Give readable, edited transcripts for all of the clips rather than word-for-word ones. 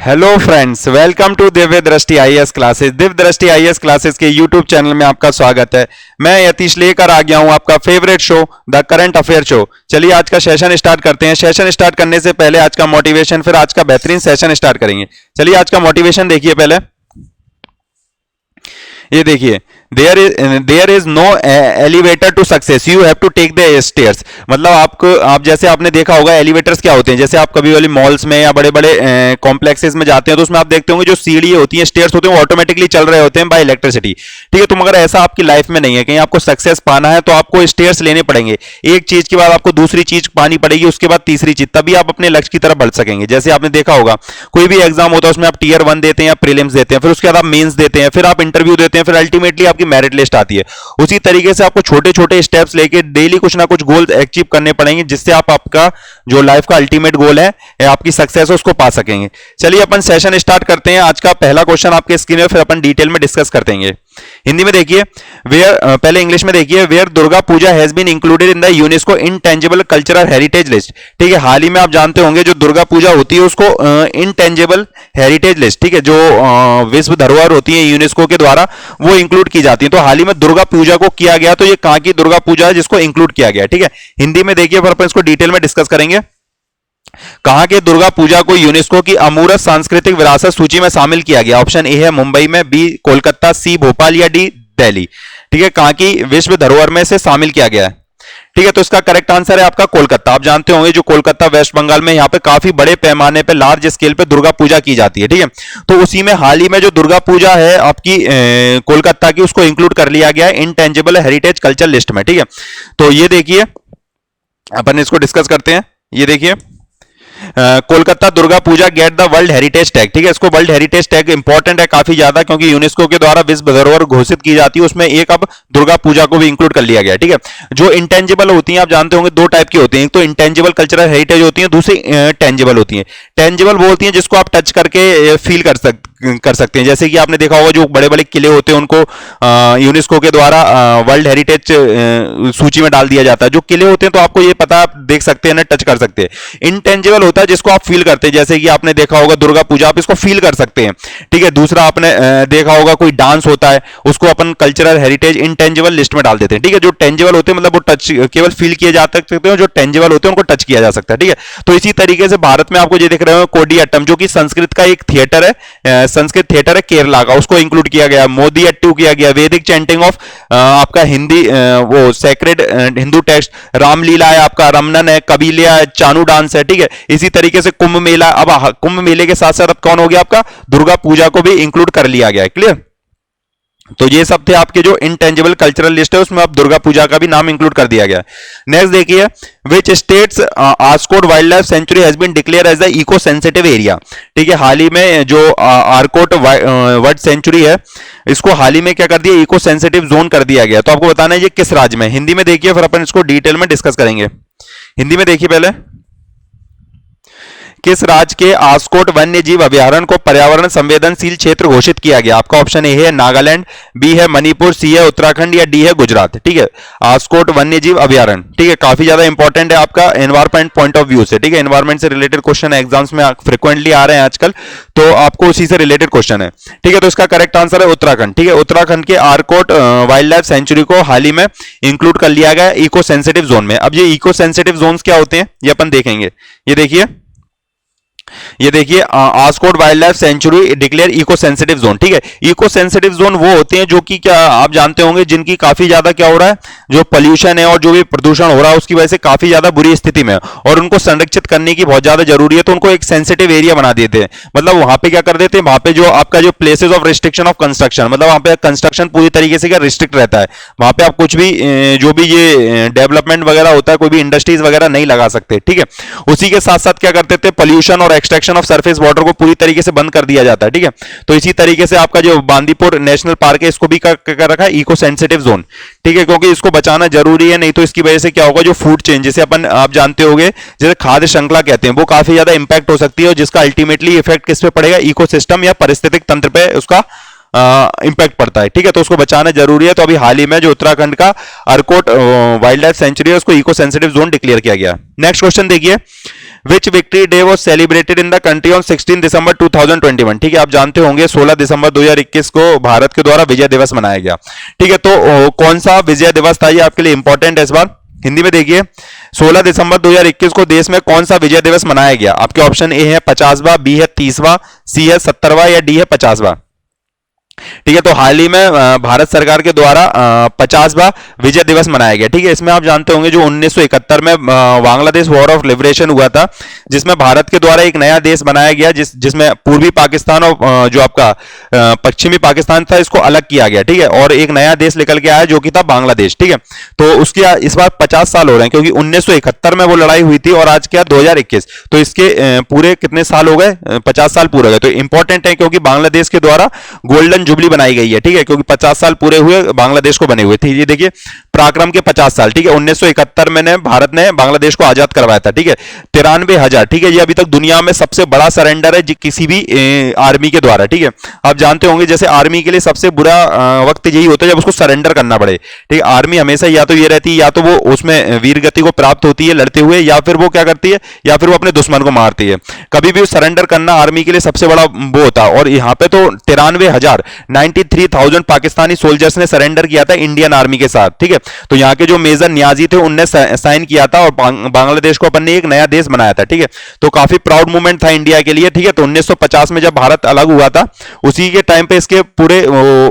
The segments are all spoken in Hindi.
Hello friends, welcome to Divya दृष्टि आईएएस क्लासेस। दिव्य दृष्टि आईएएस क्लासेस के यूट्यूब चैनल में आपका स्वागत है। मैं यतीश लेकर आ गया हूं आपका favourite show the current affair show. चलिए आज का सेशन स्टार्ट करते हैं। सेशन स्टार्ट करने से पहले आज का मोटिवेशन, फिर आज का बेहतरीन सेशन स्टार्ट करेंगे। चलिए आज का मोटिवेशन देखिए। पहले ये देखिए, there is no elevator to success, you have to take the stairs. मतलब आप जैसे आपने देखा होगा एलिवेटर्स क्या होते हैं। जैसे आप कभी वाली मॉल्स में या बड़े बड़े कॉम्प्लेक्सेस में जाते हैं तो उसमें आप देखते होंगे जो सीढ़ी होती है, स्टेयर्स होते हैं, वो ऑटोमेटिकली चल रहे होते हैं बाय इलेक्ट्रिसिटी। ठीक है, तो मगर ऐसा आपकी लाइफ में नहीं है। कहीं आपको सक्सेस पाना है तो आपको स्टेयर्स लेने पड़ेंगे। एक चीज के बाद आपको दूसरी चीज पानी पड़ेगी, उसके बाद तीसरी चीज, तभी आप अपने लक्ष्य की तरफ बढ़ सकेंगे। जैसे आपने देखा होगा कोई भी एग्जाम होता है उसमें आप टीयर 1 देते हैं या प्रीलिम्स देते हैं, फिर उसके बाद आप मेंस देते हैं, फिर आप इंटरव्यू देते हैं, फिर अल्टीमेटली आपकी मेरिट लिस्ट आती है। उसी तरीके से आपको छोटे छोटे स्टेप्स लेके डेली कुछ ना कुछ गोल अचीव करने पड़ेंगे, जिससे आप आपका जो लाइफ का अल्टीमेट गोल है या आपकी सक्सेस है उसको पा सकेंगे। चलिए अपन सेशन स्टार्ट करते हैं। आज का पहला क्वेश्चन आपके स्क्रीन में, फिर अपन डिटेल में डिस्कस करते हैं। हिंदी में देखिए, पहले इंग्लिश में देखिए। Where Durga Puja has been included in the UNESCO intangible cultural heritage list. ठीक है, हाल ही में आप जानते होंगे जो दुर्गा पूजा होती है उसको इनटेंजिबल हेरिटेज लिस्ट, ठीक है, जो विश्व धरोहर होती है यूनेस्को के द्वारा, वो इंक्लूड की जाती है। तो हाल ही में दुर्गा पूजा को किया गया, तो ये कहां की दुर्गा पूजा है जिसको इंक्लूड किया गया। ठीक है, हिंदी में देखिए, फिर अपन इसको डिटेल में डिस्कस करेंगे। कहां के दुर्गा पूजा को यूनेस्को की अमूर्त सांस्कृतिक विरासत सूची में शामिल किया गया। ऑप्शन ए है मुंबई में, बी कोलकाता, सी भोपाल या डी दिल्ली। ठीक है, कहां की विश्व धरोहर में से शामिल किया गया है। ठीक है, तो इसका करेक्ट आंसर है आपका कोलकाता। आप जानते होंगे जो कोलकाता वेस्ट बंगाल में, यहाँ पे काफी बड़े पैमाने पे लार्ज स्केल पे दुर्गा पूजा की जाती है। ठीक है, तो उसी में हाल ही में जो दुर्गा पूजा है आपकी कोलकाता की, उसको इंक्लूड कर लिया गया है इनटेंजिबल हेरिटेज कल्चर लिस्ट में। ठीक है, तो ये देखिए अपन इसको डिस्कस करते हैं। ये देखिए, Kolkata Durga Puja get the world heritage tag. ठीक है, इसको वर्ल्ड हेरिटेज टैग इंपॉर्टेंट है काफी ज्यादा, क्योंकि यूनेस्को के द्वारा विश्व धरोहर घोषित की जाती है, उसमें एक अब दुर्गा पूजा को भी इंक्लूड कर लिया गया। ठीक है, जो इंटेंजिबल होती हैं आप जानते होंगे दो टाइप की होती हैं, एक तो इंटेंजिबल कल्चरल हेरिटेज होती है, दूसरी टेंजिबल होती है। टेंजिबल वो होती है जिसको आप टच करके फील कर सकते हैं। जैसे कि आपने देखा होगा जो बड़े बड़े किले होते हैं उनको यूनेस्को के द्वारा वर्ल्ड हेरिटेज सूची में डाल दिया जाता है। जो किले होते हैं तो आपको ये पता, आप देख सकते हैं ना, टच कर सकते हैं। इनटेंजिबल होता है जिसको आप फील करते हैं, जैसे कि आपने देखा होगा दुर्गा पूजा, आप इसको फील कर सकते हैं। ठीक है, दूसरा आपने देखा होगा कोई डांस होता है, उसको अपन कल्चरल हेरिटेज इनटेंजिबल लिस्ट में डाल देते हैं। ठीक है, जो टेंजिबल होते हैं मतलब वो टच केवल फील किए जा सकते हैं, जो टेंजिबल होते हैं उनको टच किया जा सकता है। ठीक है, तो इसी तरीके से भारत में आपको ये दिख रहे हो कोडियाट्टम, जो कि संस्कृत का एक थिएटर है, संस्कृत थिएटर है केरला का, उसको इंक्लूड किया गया। मोदी अट्टू किया गया। वैदिक चैंटिंग ऑफ आपका हिंदी वो सेक्रेड हिंदू टेक्स्ट, रामलीला है आपका, रमनन है, कबीलिया है, चानू डांस है। ठीक है, इसी तरीके से कुंभ मेला, अब कुंभ मेले के साथ साथ अब कौन हो गया आपका दुर्गा पूजा को भी इंक्लूड कर लिया गया है। क्लियर, तो ये सब थे आपके जो इंटेंजिबल कल्चरल लिस्ट है, उसमें अब दुर्गा पूजा का भी नाम इंक्लूड कर दिया गया। नेक्स्ट देखिए, which states Arcot wildlife sanctuary has been declared as the eco sensitive area. ठीक है, हाल ही में जो आर्कोट वर्ल्ड सेंचुरी है, इसको हाल ही में क्या कर दिया, इको सेंसिटिव जोन कर दिया गया। तो आपको बताना है ये किस राज्य में। हिंदी में देखिए, फिर अपन इसको डिटेल में डिस्कस करेंगे। हिंदी में देखिए, पहले किस राज्य के आस्कोट वन्य जीव अभ्यारण्य को पर्यावरण संवेदनशील क्षेत्र घोषित किया गया। आपका ऑप्शन ए है नागालैंड, बी है मणिपुर, सी है उत्तराखंड या डी है गुजरात। ठीक है, आस्कोट वन्य जीव अभ्यारण्य, ठीक है, काफी ज्यादा इंपॉर्टेंट है आपका एनवायरमेंट पॉइंट ऑफ व्यू से। ठीक है, एनवायरमेंट से रिलेटेड क्वेश्चन एग्जाम्स में फ्रिक्वेंटली आ रहे हैं आजकल, तो आपको उसी से रिलेटेड क्वेश्चन है। ठीक है, तो इसका करेक्ट आंसर है उत्तराखंड। ठीक है, उत्तराखंड के आर्कोट वाइल्ड लाइफ सेंचुरी को हाल ही में इंक्लूड कर लिया गया इको सेंसिटिव जोन में। अब ये इको सेंसिटिव जोन क्या होते हैं ये अपन देखेंगे। ये देखिए Askot wildlife sanctuary declare eco sensitive zone. ठीक है, इको सेंसिटिव जोन वो होते हैं जो कि क्या आप जानते होंगे जिनकी काफी ज्यादा क्या हो रहा है, जो पोल्यूशन है और जो भी प्रदूषण हो रहा है उसकी वजह से काफी ज्यादा बुरी स्थिति में है और उनको संरक्षित करने की बहुत ज्यादा जरूरी है। तो उनको एक सेंसिटिव एरिया बना देते हैं। मतलब वहां पे क्या कर देते हैं, वहां पे जो आपका जो places of restriction of construction, मतलब वहां पे कंस्ट्रक्शन पूरी तरीके से क्या रिस्ट्रिक्ट रहता है। वहां पे आप कुछ भी जो भी ये डेवलपमेंट वगैरह होता है, कोई भी इंडस्ट्रीज वगैरह नहीं लगा सकते। ठीक है, उसी के साथ साथ क्या करते थे, पोल्यूशन और एक्सट्रैक्शन ऑफ सरफेस वाटर को पूरी तरीके से बंद कर दिया जाता है। ठीक है, तो इसी तरीके से आपका जो बांदीपुर नेशनल पार्क है इसको भी कर रखा है इको सेंसिटिव जोन। ठीक है, क्योंकि इसको बचाना जरूरी है, नहीं तो इसकी वजह से क्या होगा, जो फूड चेन जिसे अपन आप जानते होंगे जैसे खाद्य श्रृंखला कहते हैं, वो काफी ज्यादा इंपैक्ट हो सकती है, और जिसका अल्टीमेटली इफेक्ट किस पे पड़ेगा, इकोसिस्टम या पारिस्थितिक तंत्र पे उसका इंपैक्ट पड़ता है। ठीक है, तो उसको बचाना जरूरी है। तो अभी हाल ही में जो उत्तराखंड का अर्कोट वाइल्ड लाइफ सेंचुरी है उसको इको सेंसिटिव जोन डिक्लेयर किया गया। नेक्स्ट क्वेश्चन देखिए, which Victory Day was celebrated in the country on 16 December 2021। ठीक है, आप जानते होंगे 16 दिसंबर 2021 को भारत के द्वारा विजय दिवस मनाया गया। ठीक है, तो कौन सा विजय दिवस था, ये आपके लिए इंपॉर्टेंट है इस बार। हिंदी में देखिए, 16 दिसंबर 2021 को देश में कौन सा विजय दिवस मनाया गया। आपके ऑप्शन ए है 50वां, बी है 30वां, सी है 70वां या डी है 50वां। ठीक है, तो हाल ही में भारत सरकार के द्वारा 50वां विजय दिवस मनाया गया। ठीक है, इसमें आप जानते होंगे जो 1971 में बांग्लादेश वॉर ऑफ लिबरेशन हुआ था, जिसमें भारत के द्वारा एक नया देश बनाया गया, जिसमें पूर्वी पाकिस्तान और जो आपका पश्चिमी पाकिस्तान था, इसको अलग किया गया। ठीक है, और एक नया देश निकल के आया जो कि था बांग्लादेश। ठीक है, तो उसकी इस बार 50 साल हो रहे हैं, क्योंकि 1971 में वो लड़ाई हुई थी और आज क्या 2021, तो इसके पूरे कितने साल हो गए, 50 साल पूरे हो गए। तो इंपॉर्टेंट है क्योंकि बांग्लादेश के द्वारा गोल्डन जुबली बनाई गई है। ठीक है, क्योंकि 50 साल पूरे हुए बांग्लादेश को बने हुए थे। ये देखिए पराक्रम के 50 साल। ठीक है, 1971 में भारत ने बांग्लादेश को आजाद करवाया था। ठीक है, 93,000। ठीक है, ये अभी तक दुनिया में सबसे बड़ा सरेंडर है किसी भी आर्मी के द्वारा। ठीक है, आप जानते होंगे जैसे आर्मी के लिए सबसे बुरा वक्त यही होता है जब उसको सरेंडर करना पड़े। ठीक है, आर्मी हमेशा या तो ये रहती है, या तो वो उसमें वीर गति को प्राप्त होती है लड़ते हुए, या फिर वो क्या करती है, या फिर वो अपने दुश्मन को मारती है। कभी भी सरेंडर करना आर्मी के लिए सबसे बड़ा वो होता है। और यहाँ पे तो 93,000 पाकिस्तानी सोल्जर्स ने सरेंडर किया था इंडियन आर्मी के साथ। ठीक है, तो यहाँ के जो मेजर नियाजी थे उनने साइन किया था और बांग्लादेश को अपन ने एक नया देश बनाया था। ठीक है, तो काफी प्राउड मूवमेंट था इंडिया के लिए। ठीक है, तो 1950 में जब भारत अलग हुआ था, उसी के टाइम पे इसके पूरे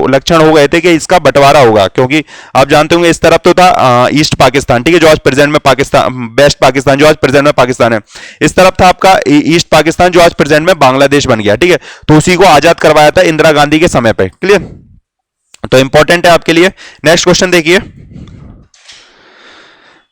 लक्षण हो गए थे कि इसका बंटवारा होगा, क्योंकि आप जानते होंगे इस तरफ तो था ईस्ट पाकिस्तान। ठीक है, जो आज प्रेजेंट में पाकिस्तान, वेस्ट पाकिस्तान जो आज प्रेजेंट में पाकिस्तान है, इस तरफ था आपका ईस्ट पाकिस्तान जो आज प्रेजेंट में बांग्लादेश बन गया। ठीक है, तो उसी को आजाद करवाया था इंदिरा गांधी के समय पे। क्लियर, तो इंपॉर्टेंट है आपके लिए। नेक्स्ट क्वेश्चन देखिए,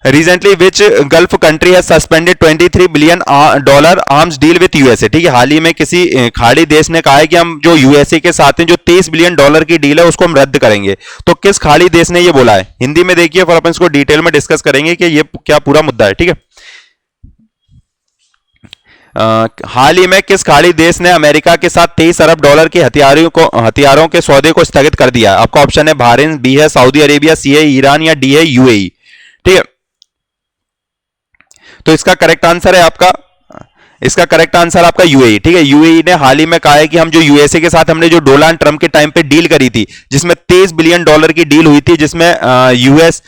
recently which gulf country has suspended $23 billion arms deal with USA. ठीक है, हाल ही में किसी खाड़ी देश ने कहा है कि हम जो यूएसए के साथ हैं जो $23 बिलियन की डील है उसको हम रद्द करेंगे। तो किस खाड़ी देश ने ये बोला है, हिंदी में देखिए, फिर अपन इसको डिटेल में डिस्कस करेंगे कि ये क्या पूरा मुद्दा है। ठीक है, हाल ही में किस खाड़ी देश ने अमेरिका के साथ $23 अरब के हथियारों के सौदे को स्थगित कर दिया। आपका ऑप्शन है बहरीन, बी है सऊदी अरेबिया, सी है ईरान या डी है यूएई। ठीक है, तो इसका करेक्ट आंसर आपका यूएई। ठीक है, यूएई ने हाल ही में कहा है कि हम जो यूएसए के साथ हमने जो डोनाल्ड ट्रंप के टाइम पे डील करी थी, जिसमें $23 बिलियन की डील हुई थी, जिसमें यूएस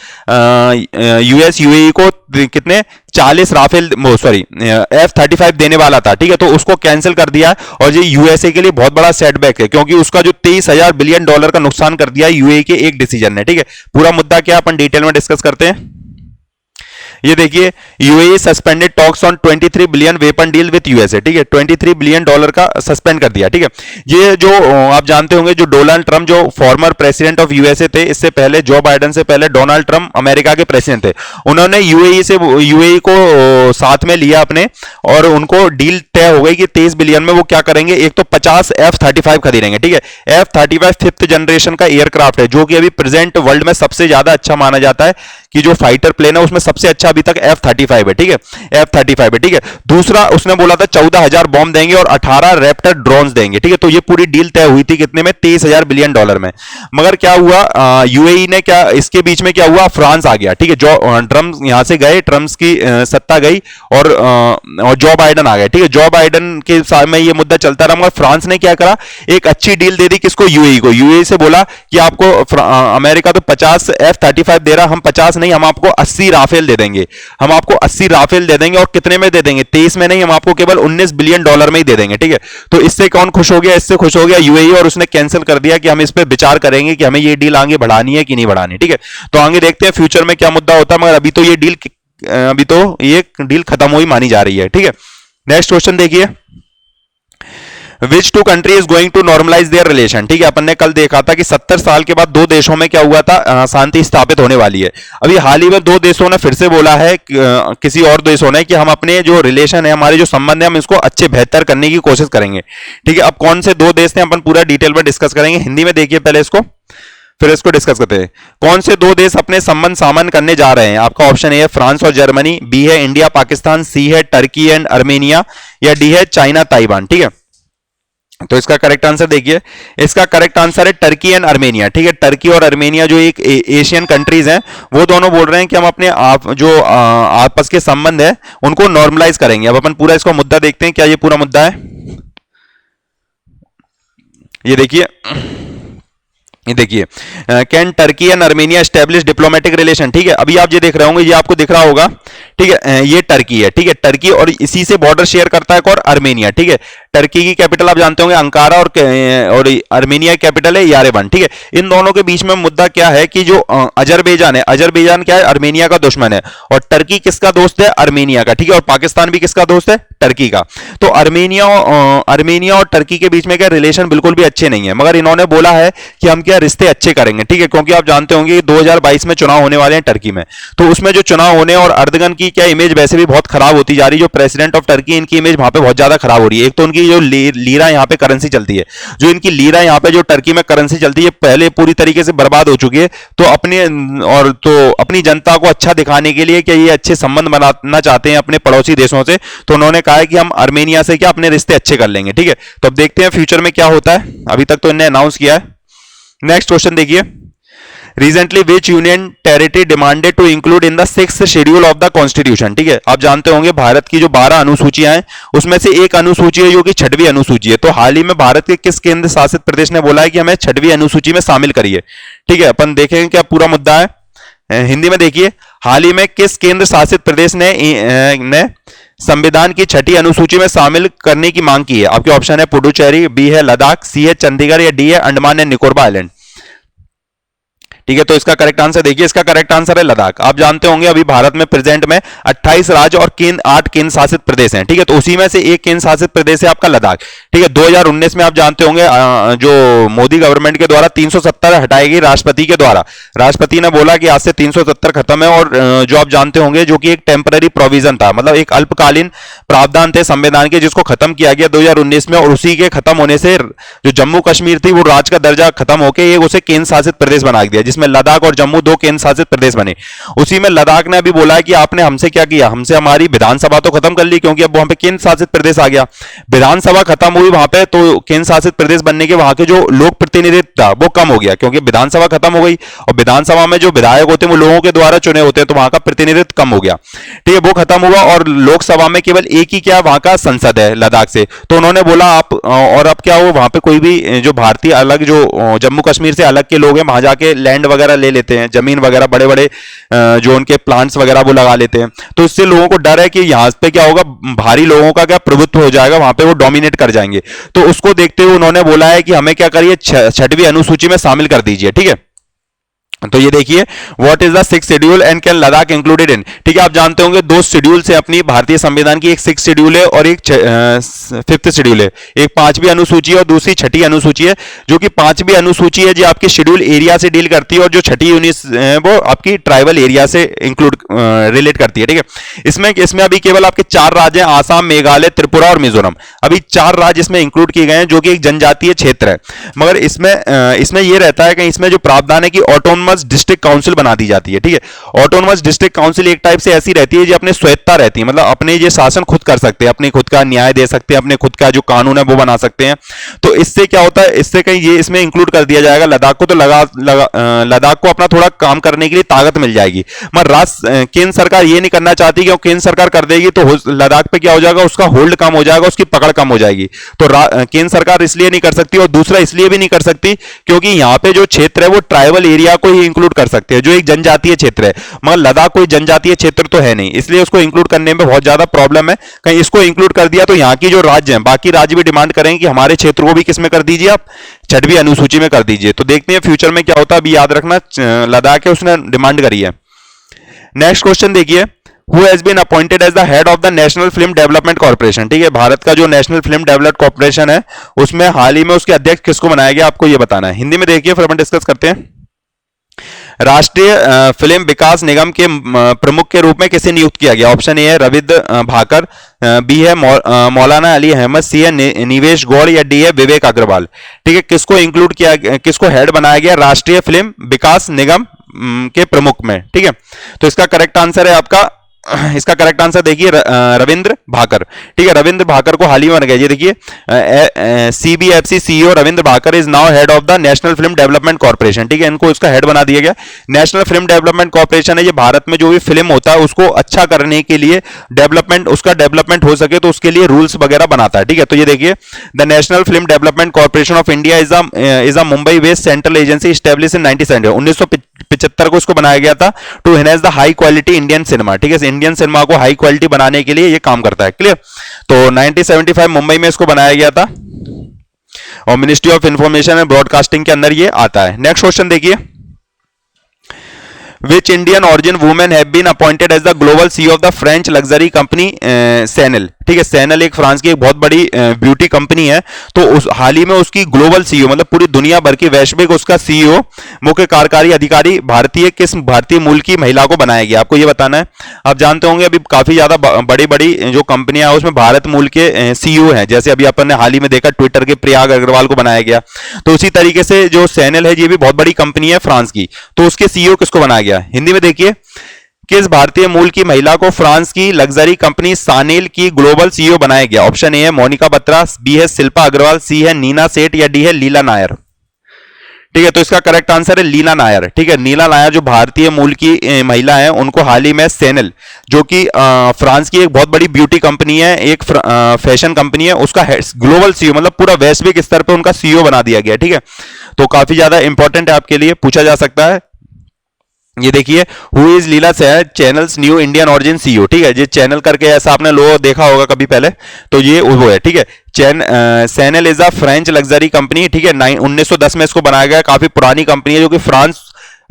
यूएई को कितने 40 राफेल F-35 देने वाला था। ठीक है, तो उसको कैंसिल कर दिया और ये यूएसए के लिए बहुत बड़ा सेटबैक है, क्योंकि उसका जो $23,000 बिलियन का नुकसान कर दिया यूएई के एक डिसीजन ने। ठीक है, पूरा मुद्दा क्या अपन डिटेल में डिस्कस करते हैं। ये देखिए, UAE suspended talks on 23 billion weapon deal with USA. ठीक है, $23 बिलियन का सस्पेंड कर दिया। ठीक है, ये जो आप जानते होंगे जो डोनाल्ड ट्रंप जो फॉर्मर प्रेसिडेंट ऑफ यूएसए थे, इससे पहले जो बाइडेन से पहले डोनाल्ड ट्रंप अमेरिका के प्रेसिडेंट थे, उन्होंने यूएई को साथ में लिया अपने, और उनको डील तय हो गई कि 23 बिलियन में वो क्या करेंगे, एक तो 50 F-35 खरीदेंगे। ठीक है, F-35 5th जनरेशन का एयरक्राफ्ट है, जो कि अभी प्रेजेंट वर्ल्ड में सबसे ज्यादा अच्छा माना जाता है कि जो फाइटर प्लेन है उसमें सबसे अच्छा अभी तक F-35 है। ठीक है, F-35 है। ठीक है, दूसरा उसने बोला था 14,000 बॉम्ब देंगे और 18 रैप्टर ड्रोन्स देंगे। ठीक है, तो ये पूरी डील तय हुई थी कितने में, $23,000 बिलियन में। मगर क्या हुआ, यूएई ने क्या, इसके बीच में क्या हुआ, फ्रांस आ गया। ठीक है, जो ट्रम्प यहां से गए, ट्रम्प की सत्ता गई और जो बाइडेन आ गए। ठीक है, जो बाइडेन के में ये मुद्दा चलता रहा, मगर फ्रांस ने क्या करा, एक अच्छी डील दे दी किसको, यूएई को। यूएई से बोला कि आपको अमेरिका तो 50 F-35 दे रहा, हम 50 नहीं, हम आपको 80 राफेल दे देंगे। हम आपको 80 राफेल दे देंगे, और कितने में दे देंगे, 23 में नहीं, हम आपको केवल $19 बिलियन में ही दे देंगे। ठीक है, तो इससे कौन खुश हो गया, इससे खुश हो गया यूएई, और उसने कैंसिल कर दिया कि हम इस पे विचार करेंगे कि हमें ये डील आगे बढ़ानी है कि नहीं बढ़ानी। ठीक है, तो आगे देखते हैं फ्यूचर में क्या मुद्दा होता है, मगर अभी तो ये डील खत्म हुई मानी जा रही है। ठीक है, नेक्स्ट क्वेश्चन देखिए, which two country is going to normalise their relation. ठीक है, अपन ने कल देखा था कि 70 साल के बाद दो देशों में क्या हुआ था, शांति स्थापित होने वाली है। अभी हाल ही में दो देशों ने फिर से बोला है, किसी और देशों ने, कि हम अपने जो रिलेशन है, हमारे जो संबंध है, हम इसको अच्छे बेहतर करने की कोशिश करेंगे। ठीक है, अब कौन से दो देश थे अपन पूरा डिटेल में डिस्कस करेंगे। हिंदी में देखिए पहले इसको, फिर इसको डिस्कस करते हैं। कौन से दो देश अपने संबंध सामान्य करने जा रहे हैं। आपका ऑप्शन ए है फ्रांस और जर्मनी, बी है इंडिया पाकिस्तान, सी है टर्की एंड अर्मेनिया, या डी है चाइना ताइवान। ठीक है, तो इसका करेक्ट आंसर देखिए, इसका करेक्ट आंसर है टर्की एंड अर्मेनिया। ठीक है, टर्की और अर्मेनिया जो एक एशियन कंट्रीज हैं, वो दोनों बोल रहे हैं कि हम अपने आपस के संबंध है उनको नॉर्मलाइज करेंगे। अब अपन पूरा इसका मुद्दा देखते हैं, क्या ये पूरा मुद्दा है। ये देखिए, ये देखिए, can Turkey and Armenia establish diplomatic relation. ठीक है, अभी आप ये देख रहे होंगे, ये आपको दिख रहा होगा। ठीक है, ये टर्की है। ठीक है, टर्की और इसी से बॉर्डर शेयर करता है और अर्मेनिया। ठीक है, टर्की की कैपिटल आप जानते होंगे अंकारा, और अर्मेनिया की कैपिटल है यारेवन। ठीक है, इन दोनों के बीच में मुद्दा क्या है कि जो अजरबैजान है, अजरबैजान क्या है, अर्मेनिया का दुश्मन है, और टर्की किसका दोस्त है, अर्मेनिया का। ठीक है, और पाकिस्तान भी किसका दोस्त है, टर्की का। तो अर्मेनिया और टर्की के बीच में क्या रिलेशन बिल्कुल भी अच्छे नहीं है, मगर इन्होंने बोला है कि हम क्या रिश्ते अच्छे करेंगे। ठीक है, क्योंकि आप जानते होंगे 2022 में चुनाव होने वाले हैं टर्की में, तो उसमें जो चुनाव होने और अर्दगन की क्या इमेज वैसे भी बहुत खराब होती जा रही है। जो प्रेसिडेंट ऑफ टर्की, इनकी इमेज वहां पे बहुत ज्यादा खराब हो रही है। एक तो उनकी जो लीरा यहाँ पे करेंसी चलती है, जो इनकी लीरा यहाँ पे जो टर्की में करेंसी चलती है, पहले पूरी तरीके से बर्बाद हो चुकी है। तो अपनी जनता को अच्छा दिखाने के लिए क्या ये अच्छे संबंध बनाना चाहते हैं अपने पड़ोसी देशों से, तो उन्होंने कहा है कि हम अर्मेनिया से क्या अपने रिश्ते अच्छे कर लेंगे। ठीक है, तो अब देखते हैं फ्यूचर में क्या होता है। अभी तक तो इन्हें अनाउंस किया है। नेक्स्ट क्वेश्चन देखिए, recently which union territory demanded to include in the 6th schedule of the constitution. ठीक है, आप जानते होंगे भारत की जो 12 अनुसूचियां हैं, उसमें से एक अनुसूची है जो कि 6वीं अनुसूची है। तो हाल ही में भारत के किस केंद्र शासित प्रदेश ने बोला है कि हमें 6वीं अनुसूची में शामिल करिए। ठीक है, अपन देखेंगे क्या पूरा मुद्दा है। हिंदी में देखिए, हाल ही में किस केंद्र शासित प्रदेश ने संविधान की 6ठी अनुसूची में शामिल करने की मांग की है। आपके ऑप्शन है पुडुचेरी, बी है लद्दाख, सी है चंडीगढ़, या डी है अंडमान एंड निकोबार आइलैंड। ठीक है, तो इसका करेक्ट आंसर देखिए, इसका करेक्ट आंसर है लद्दाख। आप जानते होंगे अभी भारत में प्रेजेंट में 28 राज्य और 8 केंद्र शासित प्रदेश हैं। ठीक है, तो उसी में से एक केंद्र शासित प्रदेश है आपका लद्दाख। ठीक है, 2019 में आप जानते होंगे जो मोदी गवर्नमेंट के द्वारा 370 हटाई गई राष्ट्रपति के द्वारा। राष्ट्रपति ने बोला कि आज से 370 खत्म है, और जो आप जानते होंगे जो कि एक टेम्पररी प्रोविजन था, मतलब एक अल्पकालीन प्रावधान थे संविधान के, जिसको खत्म किया गया 2019 में, और उसी के खत्म होने से जो जम्मू कश्मीर थी वो राज्य का दर्जा खत्म होकर उसे केंद्र शासित प्रदेश बना दिया, जिसमें लद्दाख और जम्मू 2 केंद्र शासित प्रदेश बने। उसी में लद्दाख ने अभी बोला है कि आपने हमसे क्या किया, हमसे हमारी विधानसभा तो खत्म कर ली, क्योंकि अब वहां पे केंद्र शासित प्रदेश आ गया। विधानसभा खत्म हुई वहां पे, तो केंद्र शासित प्रदेश बनने के वहां के जो लोक प्रतिनिधित्व था वो कम हो गया, क्योंकि विधानसभा खत्म हो गई, और विधानसभा में जो विधायक होते हैं वो लोगों के द्वारा चुने होते हैं, तो वहां का प्रतिनिधित्व कम हो गया। ठीक है, वो खत्म हुआ, और लोकसभा में केवल एक ही क्या वहां का संसद है लद्दाख से। तो उन्होंने बोला आप, और अब क्या हो, वहां पे कोई भी जो भारतीय अलग, जो जम्मू कश्मीर से अलग के लोग हैं, वहां जाके लैंड वगैरह ले लेते हैं, जमीन वगैरह, बड़े बड़े जो उनके प्लांट्स वगैरह वो लगा लेते हैं। तो इससे लोगों को डर है कि यहां पे क्या होगा, भारी लोगों का क्या प्रभुत्व हो जाएगा, वहां पे वो डोमिनेट कर जाएंगे। तो उसको देखते हुए उन्होंने बोला है कि हमें क्या करिए, 6वीं अनुसूची में शामिल कर दीजिए। ठीक है, तो ये देखिए, what is the 6th schedule and can Ladakh included in. ठीक है, आप जानते होंगे 2 शेड्यूल से अपनी भारतीय संविधान की, एक 6th शेड्यूल है और एक 5th शेड्यूल है। एक 5वीं अनुसूची है और दूसरी 6ठी अनुसूची है। जो कि 5वीं अनुसूची है जो आपके शेड्यूल एरिया से डील करती है, और जो 6ठी है वो आपकी ट्राइबल एरिया से इंक्लूड रिलेट करती है। ठीक है, इसमें अभी केवल आपके 4 राज्य हैं, आसाम, मेघालय, त्रिपुरा और मिजोरम। अभी 4 राज्य इसमें इंक्लूड किए गए हैं, जो कि एक जनजातीय क्षेत्र है। मगर इसमें यह रहता है कि इसमें जो प्रावधान है कि ऑटोनोमस डिस्ट्रिक्ट काउंसिल बना दी जाती है। ठीक है, ऑटोनोमस डिस्ट्रिक्ट काउंसिल एक टाइप से ऐसी रहती है जो अपने स्वायत्ता रहती है, मतलब अपने ये शासन खुद कर सकते हैं, अपने खुद का न्याय दे सकते हैं, अपने खुद का जो कानून है वो बना सकते हैं। तो इससे क्या होता है, इससे कहीं ये इसमें इंक्लूड कर दिया जाएगा लद्दाख को, तो लद्दाख को अपना थोड़ा काम करने के लिए ताकत मिल जाएगी। मगर केंद्र सरकार ये नहीं करना चाहती, क्योंकि केंद्र सरकार कर देगी तो लद्दाख पे क्या हो जाएगा, उसका होल्ड कम हो जाएगा, उसकी पकड़ कम हो जाएगी। तो केंद्र सरकार इसलिए नहीं कर सकती, और दूसरा इसलिए भी नहीं कर सकती क्योंकि यहाँ पे जो क्षेत्र है वो ट्राइबल एरिया को ही इंक्लूड कर सकते हैं, जो एक जनजातीय क्षेत्र है। मगर लद्दाख कोई जनजातीय क्षेत्र तो है नहीं, इसलिए उसको इंक्लूड करने में बहुत ज्यादा प्रॉब्लम है। कहीं इसको इंक्लूड कर दिया तो यहाँ की जो राज्य हैं, बाकी राज्य भी डिमांड करेंगे कि हमारे क्षेत्र को भी किसमें कर दीजिए, आप 6वीं अनुसूची में कर दीजिए। तो देखते हैं फ्यूचर में क्या होता है। अभी याद रखना, लद्दाख है उसने डिमांड करी है। नेक्स्ट क्वेश्चन देखिए, Who has been appointed as the head of the National Film Development Corporation। ठीक है, भारत का जो नेशनल फिल्म डेवलपमेंट कॉर्पोरेशन है उसमें हाल ही में उसके अध्यक्ष किसको बनाया गया, आपको ये बताना है। हिंदी में देखिए, फिर अपन डिस्कस करते हैं। राष्ट्रीय फिल्म विकास निगम के प्रमुख के रूप में किसे नियुक्त किया गया। ऑप्शन ए है रविंद्र भाकर, बी है मौलाना अली अहमद, सी है निवेश गौड़, या डी है विवेक अग्रवाल। ठीक है, किसको इंक्लूड किया, किसको हेड बनाया गया राष्ट्रीय फिल्म विकास निगम के प्रमुख में। ठीक है, तो इसका करेक्ट आंसर है आपका इसका करेक्ट आंसर देखिए रविंद्र भाकर। ठीक है, रविंद्र भाकर को हाल ही में बन गया, ये देखिए CBFC CEO Ravindra Bhakar is now head of the national film development corporation. ठीक है, इनको इसका हेड बना दिया गया। नेशनल फिल्म डेवलपमेंट कॉर्पोरेशन है, ये भारत में जो भी फिल्म होता है उसको अच्छा करने के लिए, डेवलपमेंट उसका डेवलपमेंट हो सके तो उसके लिए रूल्स वगैरह बनाता है। ठीक है, तो ये देखिए the national film development corporation of India is a Mumbai based central agency establish in 1975 को इसको बनाया गया था to enhance the high quality Indian cinema. ठीक है, इंडियन सिनेमा को हाई क्वालिटी बनाने के लिए ये काम करता है। क्लियर, तो 1975 मुंबई में इसको बनाया गया था और ministry of information and broadcasting के अंदर ये आता है। नेक्स्ट क्वेश्चन देखिए, which Indian origin women have been appointed as the global CEO of the French luxury company Chanel। ठीक है, सैनल एक फ्रांस की एक बहुत बड़ी ब्यूटी कंपनी है, तो उस हाल ही में उसकी ग्लोबल सीईओ मतलब पूरी दुनिया भर की वैश्विक उसका सीईओ मुख्य कार्यकारी अधिकारी किस भारतीय मूल की महिला को बनाया गया, आपको ये बताना है। आप जानते होंगे अभी काफी ज्यादा बड़ी बड़ी जो कंपनियां हैं उसमें भारत मूल के सीईओ हैं, जैसे अभी अपन ने हाल ही में देखा ट्विटर के प्रयाग अग्रवाल को बनाया गया, तो उसी तरीके से जो सैनल है ये भी बहुत बड़ी कंपनी है फ्रांस की, तो उसके सीईओ किसको बनाया गया। हिंदी में देखिए, किस भारतीय मूल की महिला को फ्रांस की लग्जरी कंपनी सानेल की ग्लोबल सीईओ बनाया गया। ऑप्शन ए है मोनिका बत्रा, बी है शिल्पा अग्रवाल, सी है नीना सेठ या डी है लीला नायर। ठीक है, तो इसका करेक्ट आंसर है लीला नायर। ठीक है, नीला नायर जो भारतीय मूल की महिला है, उनको हाल ही में सैनल जो कि फ्रांस की एक बहुत बड़ी ब्यूटी कंपनी है, एक फैशन कंपनी है, उसका ग्लोबल सीईओ मतलब पूरा वैश्विक स्तर पर उनका सीईओ बना दिया गया। ठीक है, तो काफी ज्यादा इंपॉर्टेंट है आपके लिए, पूछा जा सकता है। ये देखिए, who is Leela Chanel Chanel's new Indian origin CEO. ठीक है, ये चैनल करके ऐसा आपने लोगो देखा होगा कभी पहले, तो ये वो है। ठीक है, Chanel is a French luxury company. ठीक है, 1910 में इसको बनाया गया, काफी पुरानी कंपनी है जो कि फ्रांस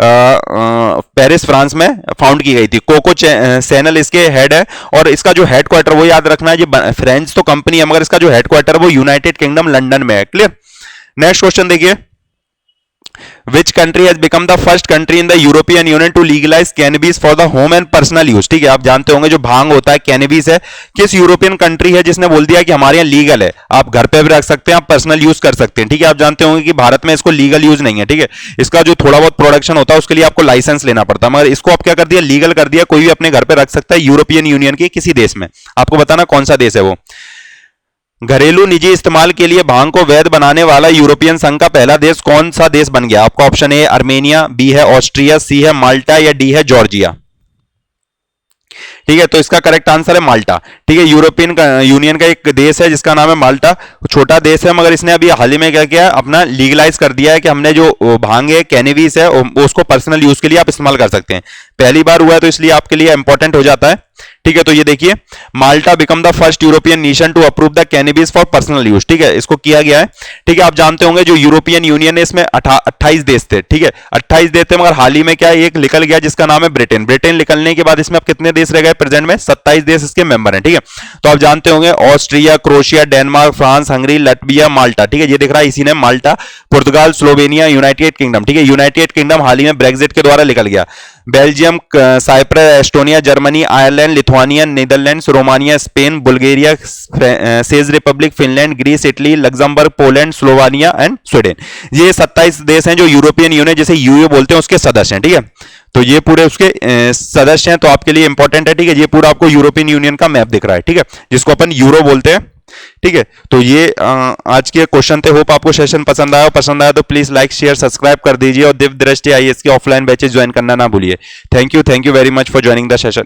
पेरिस फ्रांस में फाउंड की गई थी। कोको सैनल इसके हेड है और इसका जो हेडक्वार्टर वो याद रखना है, ये फ्रेंच तो कंपनी है मगर इसका जो हेडक्वार्टर वो यूनाइटेड किंगडम लंदन में है। क्लियर, नेक्स्ट क्वेश्चन देखिए, Which country has become the first country in the European Union to legalize cannabis for the home and personal use। ठीक है, आप जानते होंगे जो भांग होता है कैनबिस है, किस यूरोपियन कंट्री है जिसने बोल दिया कि हमारे यहाँ लीगल है, आप घर पे भी रख सकते हैं, आप पर्सनल यूज कर सकते हैं। ठीक है, आप जानते होंगे कि भारत में इसको लीगल यूज नहीं है। ठीक है, इसका जो थोड़ा बहुत प्रोडक्शन होता है उसके लिए आपको लाइसेंस लेना पड़ता है, मगर इसको आप क्या कर दिया, लीगल कर दिया, कोई भी अपने घर पे रख सकता है यूरोपियन यूनियन के किसी देश में। आपको बताना कौन सा देश है वो। घरेलू निजी इस्तेमाल के लिए भांग को वैध बनाने वाला यूरोपियन संघ का पहला देश कौन सा देश बन गया। आपका ऑप्शन ए अर्मेनिया, बी है ऑस्ट्रिया, सी है माल्टा या डी है जॉर्जिया। ठीक है, तो इसका करेक्ट आंसर है माल्टा। ठीक है, यूरोपियन यूनियन का एक देश है जिसका नाम है माल्टा, छोटा देश है मगर इसने अभी हाल ही में क्या किया, अपना लीगलाइज कर दिया है कि हमने जो भांग है कैनबिस है उसको पर्सनल यूज के लिए आप इस्तेमाल कर सकते हैं। पहली बार हुआ है तो इसलिए आपके लिए इंपॉर्टेंट हो जाता है। ठीक है, तो ये देखिए, Malta become the first European nation to approve the cannabis for personal use. ठीक है, इसको किया गया है। ठीक है, आप जानते होंगे जो यूरोपियन यूनियन है इसमें 28 देश थे। ठीक है, 28 देश थे मगर हाल ही में क्या एक निकल गया जिसका नाम है ब्रिटेन। ब्रिटेन निकलने के बाद इसमें अब कितने देश रह गए प्रेजेंट में, 27 देश इसके मेंबर हैं। ठीक है, तो आप जानते होंगे Austria, Croatia, Denmark, France, Hungary, Latvia, Malta. ठीक है, ये दिख रहा है इसी ने माल्टा, पुर्तगाल, स्लोवेनिया, यूनाइटेड किंगडम। ठीक है, यूनाइटेड किंगडम हाल ही में ब्रेक्सिट के द्वारा निकल गया। Belgium, Cyprus, Estonia, Germany, Ireland, Lithuania, Netherlands, Romania, Spain, Bulgaria, Czech Republic, Finland, Greece, Italy, Luxembourg, Poland, Slovenia and Sweden. ये 27 देश हैं जो यूरोपियन यूनियन जिसे यूए बोलते हैं उसके सदस्य हैं। ठीक है, तो ये पूरे उसके सदस्य हैं, तो आपके लिए इंपॉर्टेंट है। ठीक है, ये पूरा आपको यूरोपियन यूनियन का मैप दिख रहा है। ठीक है, जिसको अपन यूरो बोलते हैं। ठीक है, तो ये आज के क्वेश्चन थे। होप आपको सेशन पसंद आया तो प्लीज लाइक शेयर सब्सक्राइब कर दीजिए और दिव्य दृष्टि आईएएस के ऑफलाइन बैचेस ज्वाइन करना ना भूलिए। Thank you very much for joining the session.